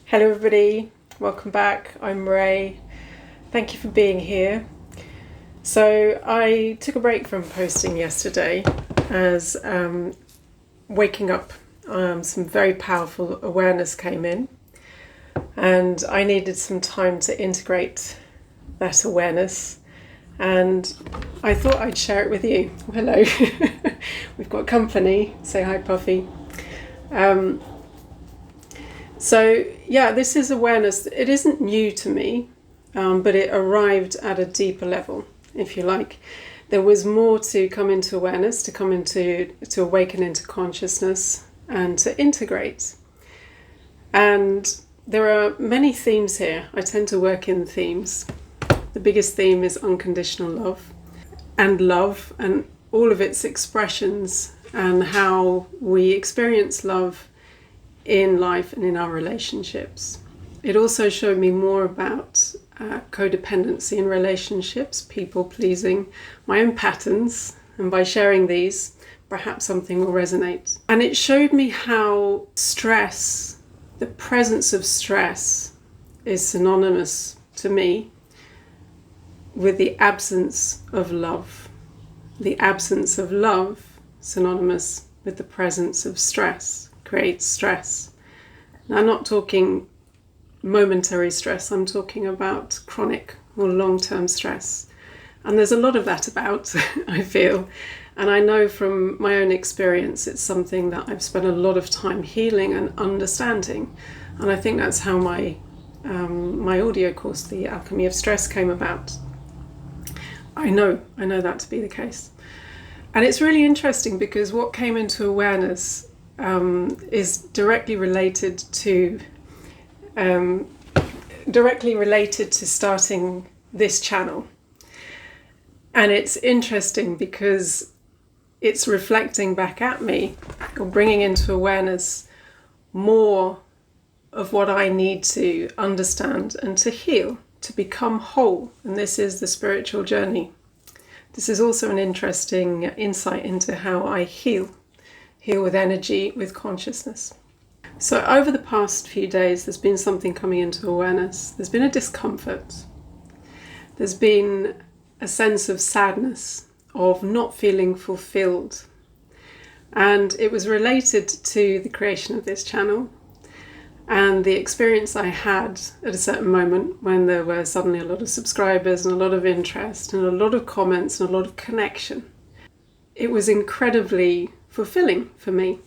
Hello everybody, welcome back. I'm Ray. Thank you for being here. So I took a break from posting yesterday as waking up, some very powerful awareness came in and I needed some time to integrate that awareness, and I thought I'd share it with you. Hello. We've got company. Say hi, Puffy. So yeah, this is awareness. It isn't new to me, but it arrived at a deeper level, if you like. There was more to come into awareness, to awaken into consciousness and to integrate. And there are many themes here. I tend to work in themes. The biggest theme is unconditional love and all of its expressions and how we experience love in life and in our relationships. It also showed me more about codependency in relationships, people pleasing, my own patterns, and by sharing these, perhaps something will resonate. And it showed me how stress, the presence of stress, is synonymous to me with the absence of love. The absence of love, synonymous with the presence of stress, creates stress. Now, I'm not talking momentary stress, I'm talking about chronic or long-term stress. And there's a lot of that about, I feel. And I know from my own experience, it's something that I've spent a lot of time healing and understanding. And I think that's how my audio course, the Alchemy of Stress, came about. I know that to be the case. And it's really interesting because what came into awareness is directly related to starting this channel. And it's interesting because it's reflecting back at me, or bringing into awareness more of what I need to understand and to heal, to become whole. And this is the spiritual journey. This is also an interesting insight into how I heal with energy, with consciousness. So over the past few days, there's been something coming into awareness. There's been a discomfort. There's been a sense of sadness, of not feeling fulfilled. And it was related to the creation of this channel and the experience I had at a certain moment when there were suddenly a lot of subscribers and a lot of interest and a lot of comments and a lot of connection. It was incredibly fulfilling for me.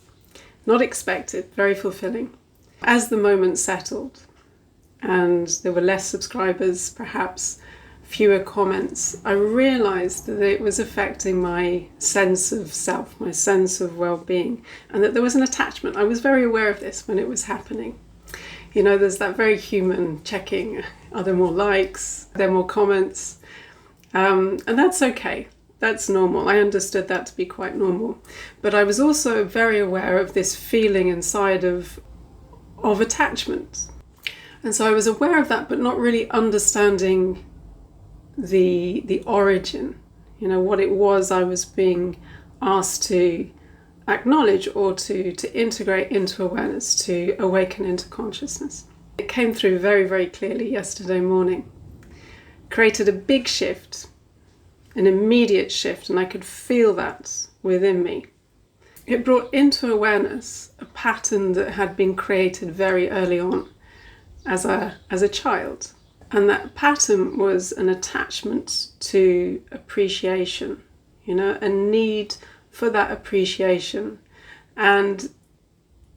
Not expected, very fulfilling. As the moment settled and there were less subscribers, perhaps fewer comments, I realized that it was affecting my sense of self, my sense of well-being, and that there was an attachment. I was very aware of this when it was happening. You know, there's that very human checking, are there more likes, are there more comments? And that's okay. That's normal. I understood that to be quite normal. But I was also very aware of this feeling inside of attachment. And so I was aware of that, but not really understanding the origin, you know, what it was I was being asked to acknowledge or to integrate into awareness, to awaken into consciousness. It came through very, very clearly yesterday morning. Created a big shift, an immediate shift, and I could feel that within me. It brought into awareness a pattern that had been created very early on as a child. And that pattern was an attachment to appreciation, you know, a need for that appreciation. And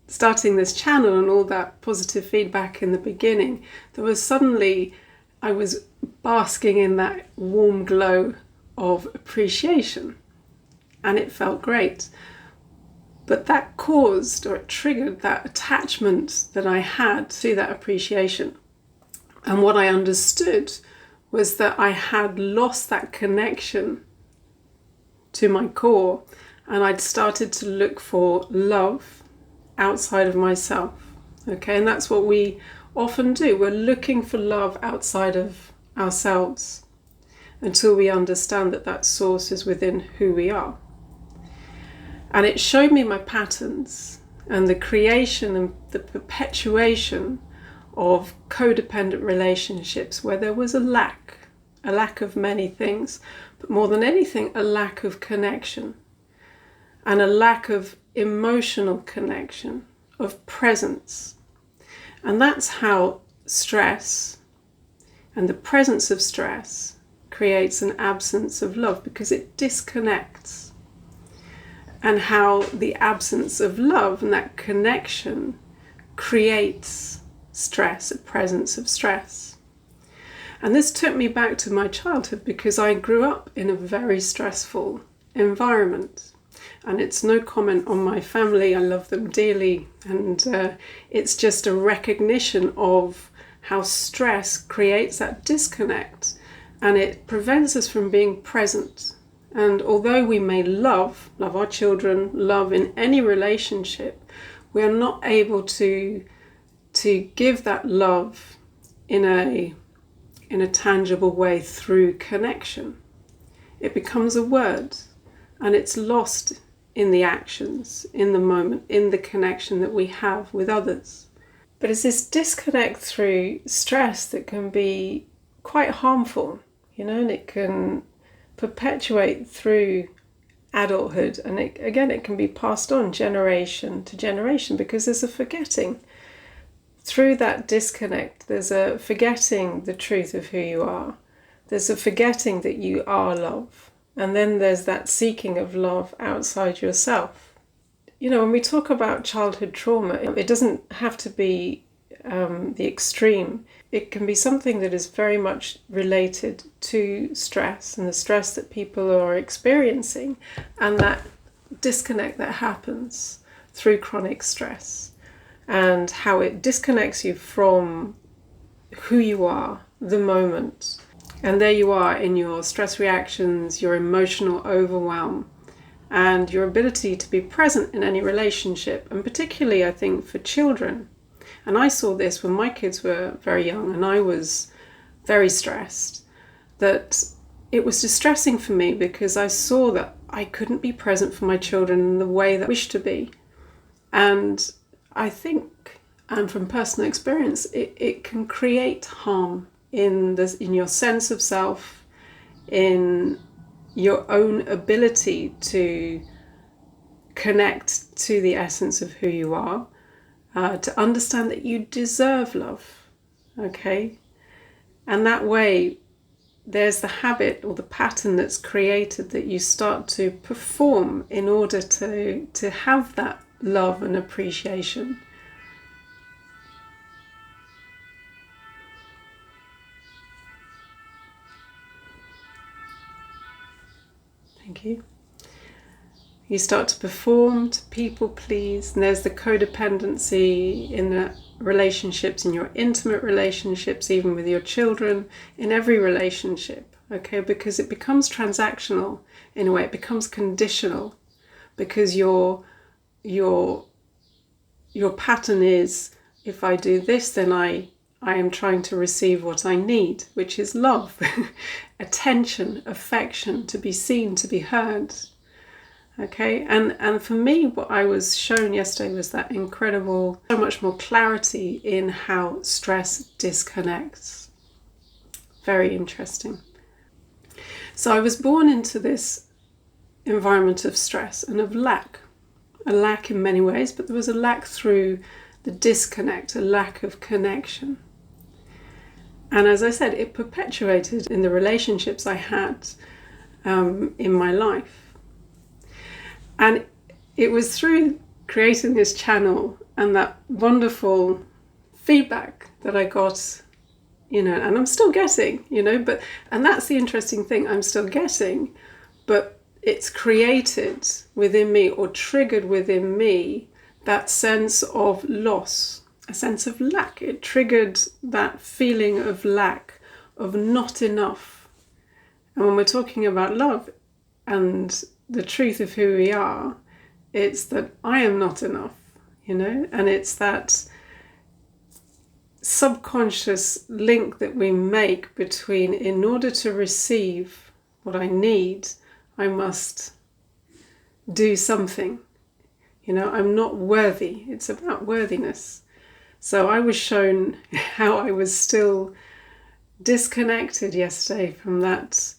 starting this channel and all that positive feedback in the beginning, there was suddenly, I was basking in that warm glow of appreciation, and it felt great. But that caused, or it triggered, that attachment that I had to that appreciation. And what I understood was that I had lost that connection to my core, and I'd started to look for love outside of myself. Okay, and that's what we often do. We're looking for love outside of ourselves until we understand that that source is within who we are. And it showed me my patterns and the creation and the perpetuation of codependent relationships where there was a lack of many things, but more than anything, a lack of connection and a lack of emotional connection, of presence. And that's how stress and the presence of stress creates an absence of love, because it disconnects. And how the absence of love and that connection creates stress, a presence of stress. And this took me back to my childhood, because I grew up in a very stressful environment. And it's no comment on my family, I love them dearly, and it's just a recognition of how stress creates that disconnect, and it prevents us from being present. And although we may love our children, love in any relationship, we are not able to give that love in a tangible way through connection. It becomes a word, and it's lost in the actions, in the moment, in the connection that we have with others. But it's this disconnect through stress that can be quite harmful, and it can perpetuate through adulthood, and it can be passed on generation to generation, because there's a forgetting. Through that disconnect, there's a forgetting the truth of who you are. There's a forgetting that you are love. And then there's that seeking of love outside yourself. When we talk about childhood trauma, it doesn't have to be the extreme. It can be something that is very much related to stress and the stress that people are experiencing, and that disconnect that happens through chronic stress, and how it disconnects you from who you are, the moment. And there you are in your stress reactions, your emotional overwhelm, and your ability to be present in any relationship, and particularly I think for children. And I saw this when my kids were very young and I was very stressed, that it was distressing for me because I saw that I couldn't be present for my children in the way that I wished to be. And I think, and from personal experience, it can create harm in your sense of self, in your own ability to connect to the essence of who you are, to understand that you deserve love, okay? And that way, there's the habit or the pattern that's created that you start to perform in order to have that love and appreciation. Thank you. You start to perform, to people please, and there's the codependency in the relationships, in your intimate relationships, even with your children, in every relationship, okay? Because it becomes transactional in a way, it becomes conditional, because your pattern is, if I do this, then I am trying to receive what I need, which is love, attention, affection, to be seen, to be heard. Okay, and for me, what I was shown yesterday was that incredible, so much more clarity in how stress disconnects. Very interesting. So I was born into this environment of stress and of lack. A lack in many ways, but there was a lack through the disconnect, a lack of connection. And as I said, it perpetuated in the relationships I had in my life. And it was through creating this channel and that wonderful feedback that I got, and I'm still getting, and that's the interesting thing, I'm still getting, but it's created within me or triggered within me that sense of loss, a sense of lack. It triggered that feeling of lack, of not enough. And when we're talking about love and the truth of who we are, it's that I am not enough, and it's that subconscious link that we make between, in order to receive what I need, I must do something. I'm not worthy. It's about worthiness. So I was shown how I was still disconnected yesterday from that,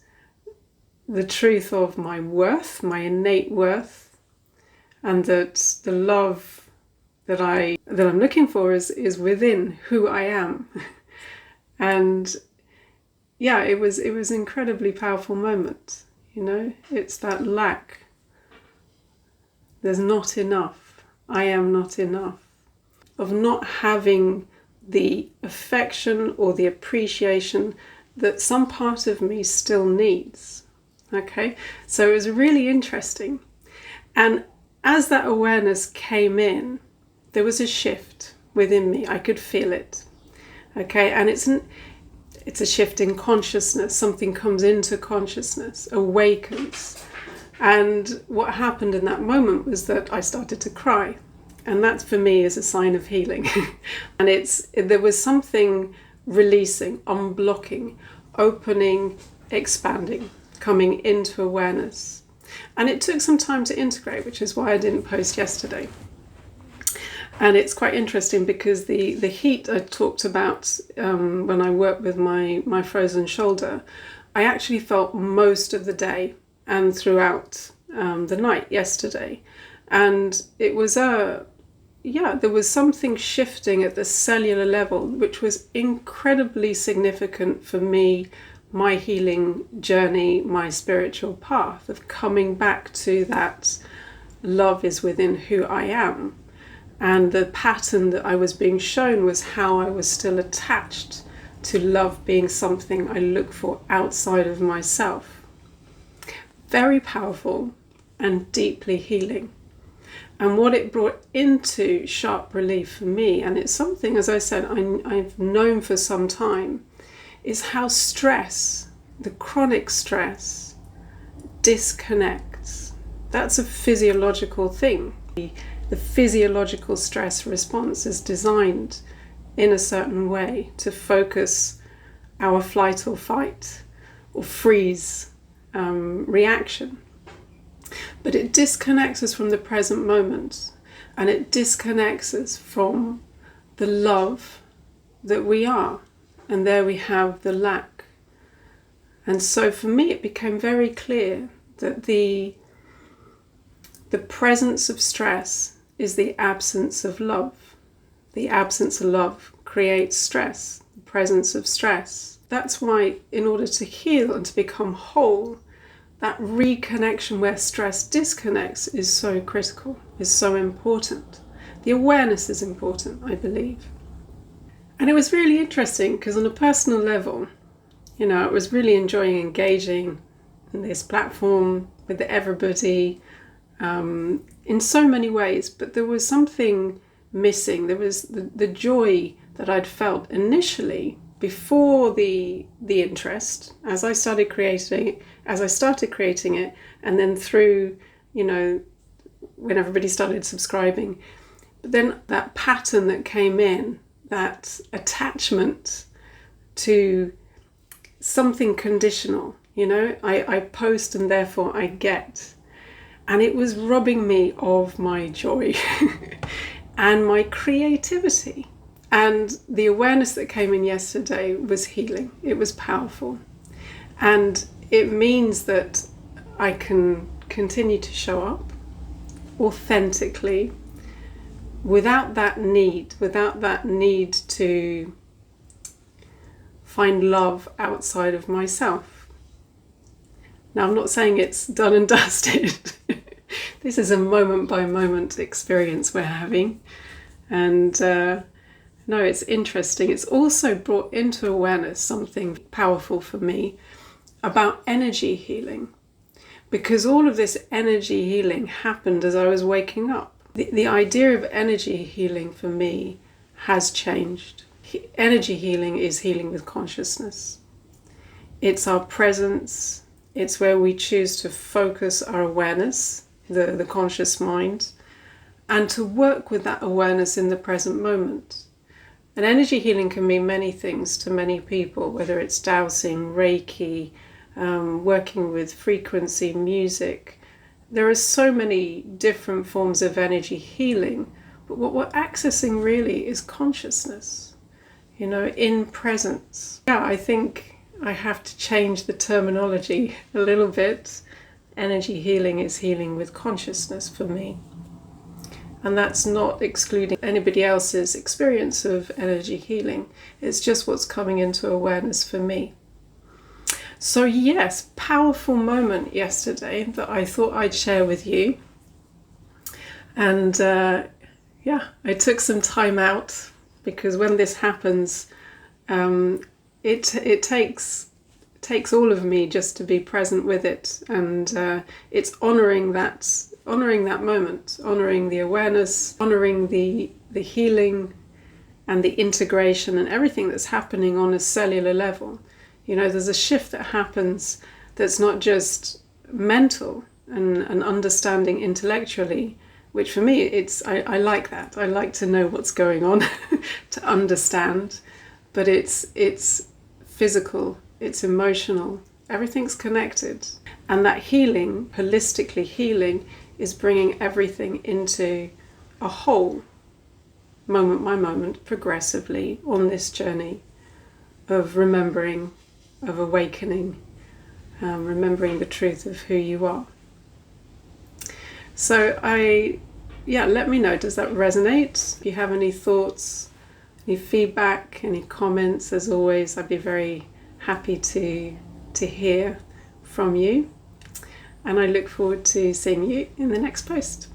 the truth of my worth, my innate worth, and that the love that I'm looking for is within who I am. And yeah, it was an incredibly powerful moment. It's that lack. There's not enough. I am not enough. Of not having the affection or the appreciation that some part of me still needs. Okay, so it was really interesting. And as that awareness came in, there was a shift within me. I could feel it. Okay, and it's a shift in consciousness. Something comes into consciousness, awakens. And what happened in that moment was that I started to cry. And that for me is a sign of healing. And there was something releasing, unblocking, opening, expanding, coming into awareness. And it took some time to integrate, which is why I didn't post yesterday. And it's quite interesting because the heat I talked about when I worked with my frozen shoulder, I actually felt most of the day and throughout the night yesterday. And it was there was something shifting at the cellular level, which was incredibly significant for me, my healing journey, my spiritual path of coming back to that love is within who I am. And the pattern that I was being shown was how I was still attached to love being something I look for outside of myself. Very powerful and deeply healing. And what it brought into sharp relief for me, and it's something, as I said, I've known for some time, is how stress, the chronic stress, disconnects. That's a physiological thing. The physiological stress response is designed in a certain way to focus our flight or fight or freeze reaction. But it disconnects us from the present moment, and it disconnects us from the love that we are. And there we have the lack. And so for me, it became very clear that the presence of stress is the absence of love. The absence of love creates stress, the presence of stress. That's why, in order to heal and to become whole, that reconnection where stress disconnects is so critical, is so important. The awareness is important, I believe. And it was really interesting because on a personal level, I was really enjoying engaging in this platform with everybody in so many ways, but there was something missing. There was the joy that I'd felt initially before the interest, as I started creating it, and then through, when everybody started subscribing. But then that pattern that came in, that attachment to something conditional, I post and therefore I get. And it was robbing me of my joy and my creativity. And the awareness that came in yesterday was healing. It was powerful. And it means that I can continue to show up authentically without that need to find love outside of myself. Now, I'm not saying it's done and dusted. This is a moment-by-moment experience we're having. And no, it's interesting. It's also brought into awareness something powerful for me about energy healing. Because all of this energy healing happened as I was waking up. The idea of energy healing for me has changed. Energy healing is healing with consciousness. It's our presence. It's where we choose to focus our awareness, the conscious mind, and to work with that awareness in the present moment. And energy healing can mean many things to many people, whether it's dowsing, Reiki, working with frequency, music. There are so many different forms of energy healing, But what we're accessing really is consciousness, in presence. Yeah, I think I have to change the terminology a little bit. Energy healing is healing with consciousness for me. And that's not excluding anybody else's experience of energy healing. It's just what's coming into awareness for me. So yes, powerful moment yesterday that I thought I'd share with you. And I took some time out, because when this happens, it takes all of me just to be present with it. And it's honoring that moment, honoring the awareness, honoring the healing and the integration and everything that's happening on a cellular level. There's a shift that happens that's not just mental and understanding intellectually, which for me, I like that. I like to know what's going on, to understand. But it's physical, it's emotional, everything's connected. And that healing, holistically healing, is bringing everything into a whole, moment by moment, progressively on this journey of remembering, of awakening, remembering the truth of who you are. So let me know, does that resonate? If you have any thoughts, any feedback, any comments, as always, I'd be very happy to hear from you. And I look forward to seeing you in the next post.